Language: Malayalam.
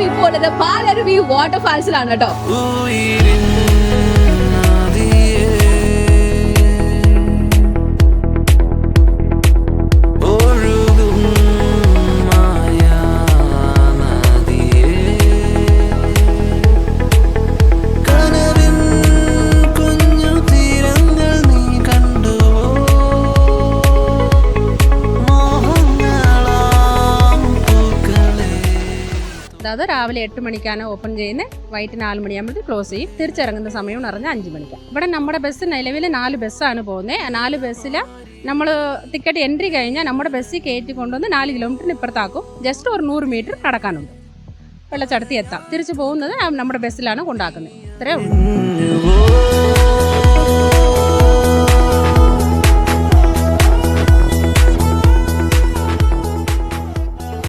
ഇപ്പോൾ പാലരുവി വാട്ടർഫാൾസിലാണ് കേട്ടോ. അത് രാവിലെ 8 മണിക്കാണ് ഓപ്പൺ ചെയ്യുന്നത്. വൈകിട്ട് 4 മണിയാകുമ്പോൾ ക്ലോസ് ചെയ്യും. തിരിച്ചിറങ്ങുന്ന സമയം എന്ന് പറഞ്ഞാൽ 5 മണിക്കാണ്. ഇവിടെ നമ്മുടെ ബസ് നിലവിൽ 4 ബസ്സാണ് പോകുന്നത്. 4 ബസ്സിൽ നമ്മൾ ടിക്കറ്റ് എൻട്രി കഴിഞ്ഞാൽ നമ്മുടെ ബസ്സിൽ കയറ്റി കൊണ്ടുവന്ന് 4 കിലോമീറ്ററിന് ഇപ്പുറത്താക്കും. ജസ്റ്റ് ഒരു 100 മീറ്റർ കടക്കാനുണ്ട്. വെള്ളച്ചാട്ടത്തിൽ എത്താം. തിരിച്ചു പോകുന്നത് നമ്മുടെ ബസ്സിലാണ് കൊണ്ടാക്കുന്നത്. ഇത്രയേ ഉള്ളൂ.